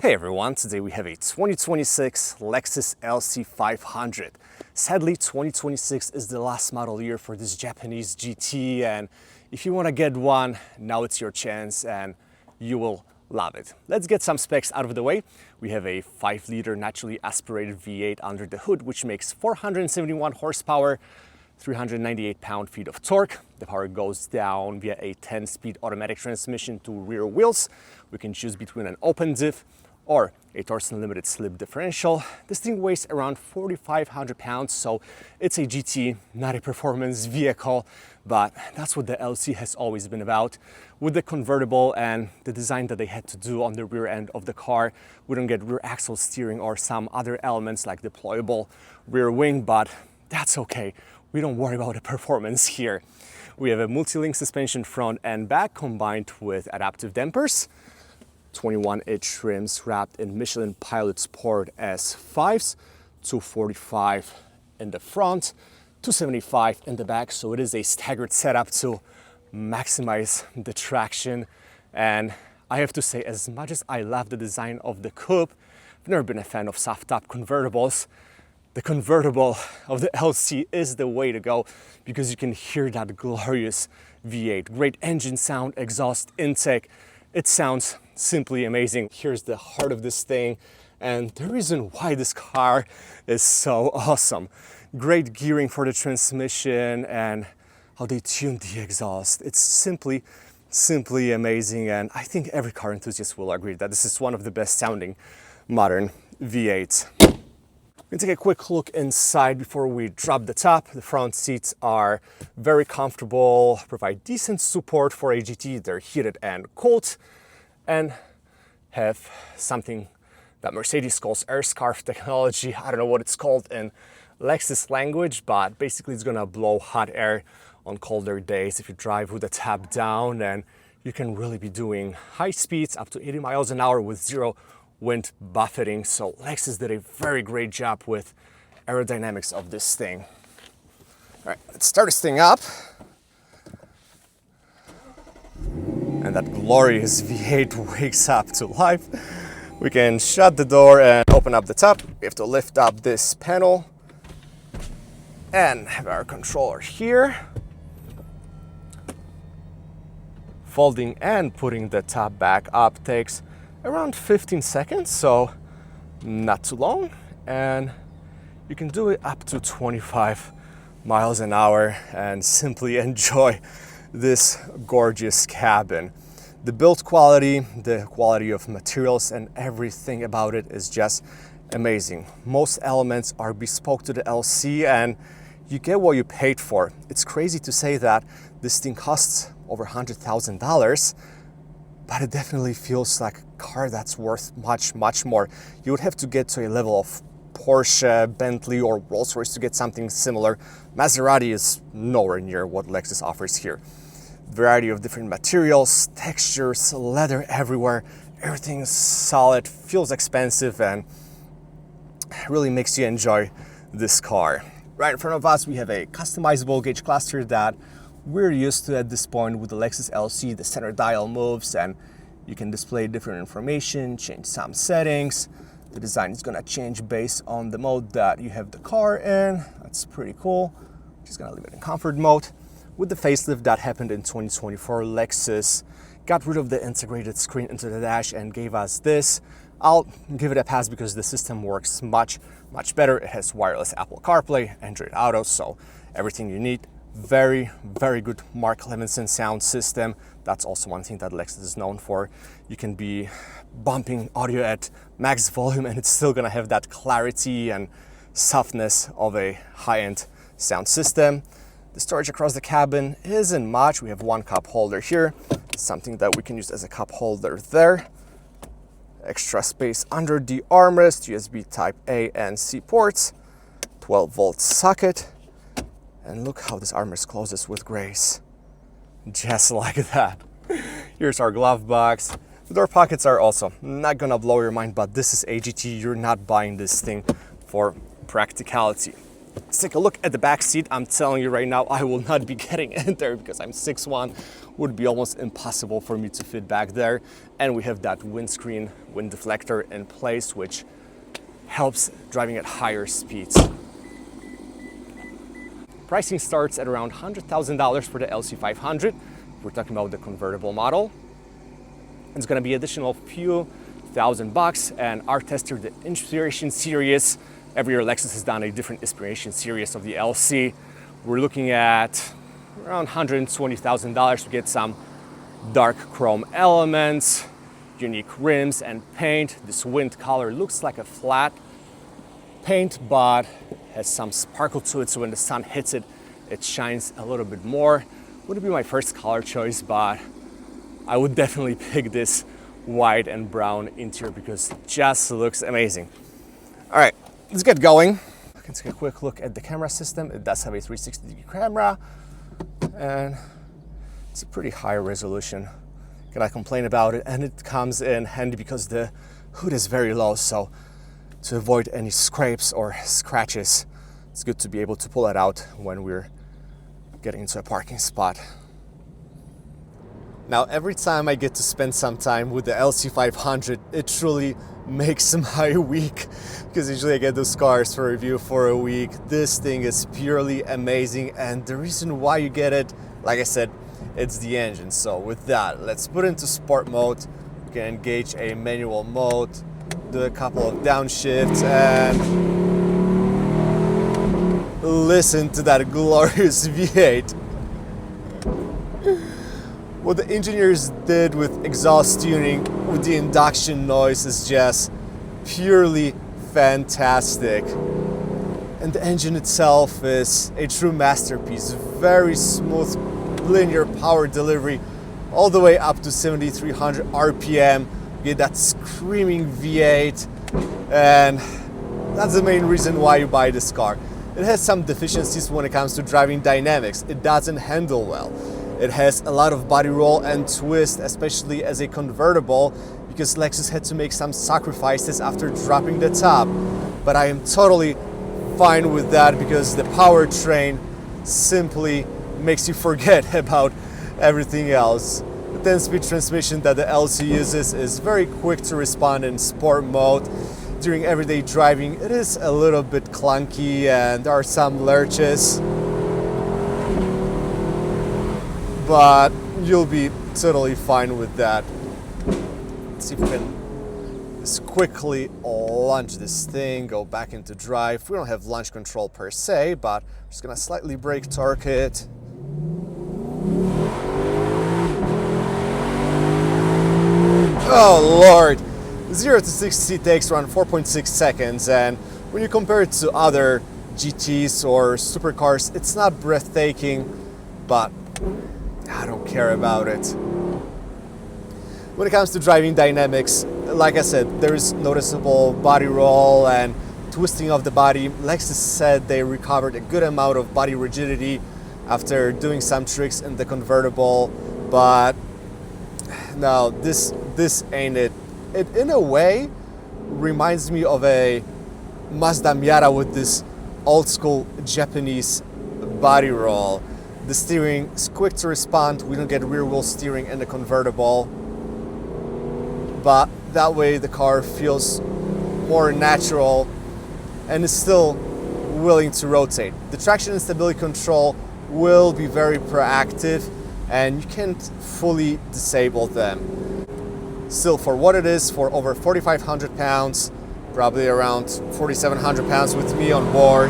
Hey everyone, today we have a 2026 Lexus LC 500. Sadly, 2026 is the last model year for this Japanese GT, and if you want to get one, now it's your chance and you will love it. Let's get some specs out of the way. We have a 5-liter naturally aspirated V8 under the hood, which makes 471 horsepower, 398 pound-feet of torque. The power goes down via a 10-speed automatic transmission to rear wheels. We can choose between an open diff or a torsion limited slip differential. This thing weighs around 4,500 pounds, so it's a GT, not a performance vehicle, but that's what the LC has always been about. With the convertible and the design that they had to do on the rear end of the car, we don't get rear axle steering or some other elements like deployable rear wing, but that's okay. We don't worry about the performance here. We have a multilink suspension front and back combined with adaptive dampers, 21-inch rims wrapped in Michelin Pilot Sport S5s, 245 in the front, 275 in the back, so it is a staggered setup to maximize the traction. And I have to say, as much as I love the design of the coupe, I've never been a fan of soft-top convertibles. The convertible of the LC is the way to go because you can hear that glorious V8. Great engine sound, exhaust intake. It sounds simply amazing. Here's the heart of this thing and the reason why this car is so awesome. Great gearing for the transmission and how they tuned the exhaust. It's simply amazing, and I think every car enthusiast will agree that this is one of the best sounding modern V8s. We're gonna take a quick look inside before we drop the top. The front seats are very comfortable, provide decent support for a GT. They're heated and cooled, and have something that Mercedes calls air scarf technology. I don't know what it's called in Lexus language, but basically it's gonna blow hot air on colder days if you drive with the top down, and you can really be doing high speeds up to 80 miles an hour with zero wind buffeting. So Lexus did a very great job with aerodynamics of this thing. All right, let's start this thing up. And that glorious V8 wakes up to life. We can shut the door and open up the top. We have to lift up this panel and have our controller here. Folding and putting the top back up takes around 15 seconds, so not too long. And you can do it up to 25 miles an hour and simply enjoy this gorgeous cabin. The build quality, the quality of materials and everything about it is just amazing. Most elements are bespoke to the LC and you get what you paid for. It's crazy to say that this thing costs over $100,000, but it definitely feels like a car that's worth much more. You would have to get to a level of Porsche, Bentley or Rolls-Royce to get something similar. Maserati is nowhere near what Lexus offers here. Variety of different materials, textures, leather everywhere. Everything is solid, feels expensive, and really makes you enjoy this car. Right in front of us, we have a customizable gauge cluster that we're used to at this point with the Lexus LC. The center dial moves and you can display different information, change some settings. The design is gonna change based on the mode that you have the car in. That's pretty cool. Just gonna leave it in comfort mode. With the facelift that happened in 2024, Lexus got rid of the integrated screen into the dash and gave us this. I'll give it a pass because the system works much better. It has wireless Apple CarPlay, Android Auto, so everything you need. Very good Mark Levinson sound system. That's also one thing that Lexus is known for. You can be bumping audio at max volume and it's still gonna have that clarity and softness of a high-end sound system. The storage across the cabin isn't much. We have one cup holder here, something that we can use as a cup holder there. Extra space under the armrest, USB type A and C ports, 12-volt socket. And look how this armrest closes with grace. Just like that. Here's our glove box. The door pockets are also not gonna blow your mind, but this is AGT. You're not buying this thing for practicality. Let's take a look at the back seat. I'm telling you right now, I will not be getting in there because I'm 6'1". Would be almost impossible for me to fit back there. And we have that windscreen, wind deflector in place, which helps driving at higher speeds. Pricing starts at around $100,000 for the LC500. We're talking about the convertible model. It's gonna be additional few $1,000, and our tester, the Inspiration Series, every year Lexus has done a different Inspiration Series of the LC. We're looking at around $120,000 to get some dark chrome elements, unique rims and paint. This wind color looks like a flat paint, but has some sparkle to it, so when the sun hits it, it shines a little bit more. Wouldn't be my first color choice, but I would definitely pick this white and brown interior because it just looks amazing. All right, let's get going. Let's take a quick look at the camera system. It does have a 360-degree camera, and it's a pretty high resolution. Cannot complain about it, and it comes in handy because the hood is very low, so to avoid any scrapes or scratches, it's good to be able to pull it out when we're getting into a parking spot. Now, every time I get to spend some time with the LC500, it truly makes my week, because usually I get those cars for review for a week. This thing is purely amazing, and the reason why you get it, like I said, it's the engine. So with that, let's put it into sport mode. We can engage a manual mode, do a couple of downshifts, and listen to that glorious V8. What the engineers did with exhaust tuning, with the induction noise, is just purely fantastic. And the engine itself is a true masterpiece. Very smooth, linear power delivery, all the way up to 7,300 RPM. You get that screaming V8, and that's the main reason why you buy this car. It has some deficiencies when it comes to driving dynamics. It doesn't handle well. It has a lot of body roll and twist, especially as a convertible, because Lexus had to make some sacrifices after dropping the top. But I am totally fine with that because the powertrain simply makes you forget about everything else. The 10-speed transmission that the LC uses is very quick to respond in sport mode. During everyday driving, it is a little bit clunky and there are some lurches, but you'll be totally fine with that. Let's see if we can just quickly launch this thing, go back into drive. We don't have launch control per se, but I'm just gonna slightly brake torque it. Oh Lord! 0 to 60 takes around 4.6 seconds, and when you compare it to other GTs or supercars, it's not breathtaking, but I don't care about it. When it comes to driving dynamics, like I said, there is noticeable body roll and twisting of the body. Lexus said they recovered a good amount of body rigidity after doing some tricks in the convertible, but no, this ain't it. It, in a way, reminds me of a Mazda Miata with this old school Japanese body roll. The steering is quick to respond. We don't get rear wheel steering in the convertible, but that way the car feels more natural and is still willing to rotate. The traction and stability control will be very proactive, and you can't fully disable them. Still, for what it is, for over 4,500 pounds, probably around 4,700 pounds with me on board,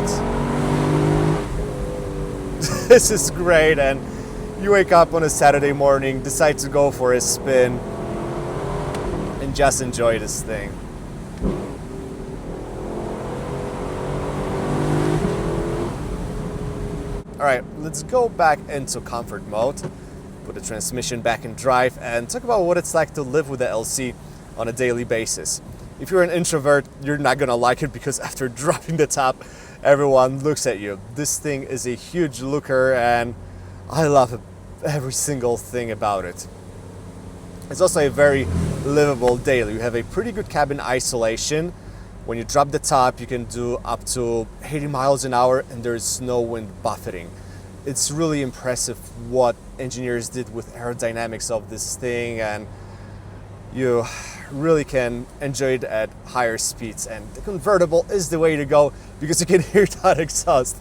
this is great. And you wake up on a Saturday morning, decide to go for a spin, and just enjoy this thing. All right, let's go back into comfort mode. Put the transmission back in drive and talk about what it's like to live with the LC on a daily basis. If you're an introvert, you're not gonna like it because after dropping the top, everyone looks at you. This thing is a huge looker and I love every single thing about it. It's also a very livable daily. You have a pretty good cabin isolation. When you drop the top, you can do up to 80 miles an hour and there's no wind buffeting. It's really impressive what engineers did with aerodynamics of this thing, and you really can enjoy it at higher speeds. And the convertible is the way to go because you can hear that exhaust.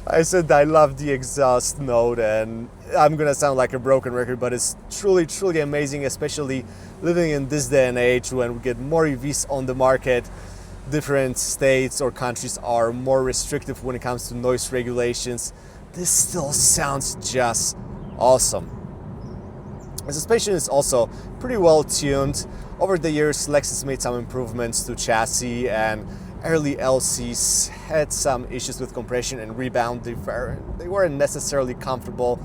I said I love the exhaust note, and I'm gonna sound like a broken record, but it's truly, truly amazing, especially living in this day and age when we get more EVs on the market. Different states or countries are more restrictive when it comes to noise regulations. This still sounds just awesome. The suspension is also pretty well tuned. Over the years, Lexus made some improvements to chassis, and early LCs had some issues with compression and rebound. They weren't necessarily comfortable.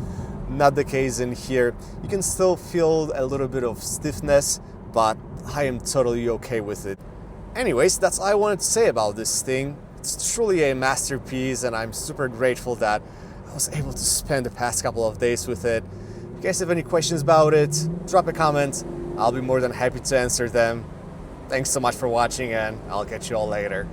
Not the case in here. You can still feel a little bit of stiffness, but I am totally okay with it. Anyways, that's all I wanted to say about this thing. It's truly a masterpiece, and I'm super grateful that I was able to spend the past couple of days with it. If you guys have any questions about it, drop a comment. I'll be more than happy to answer them. Thanks so much for watching, and I'll catch you all later.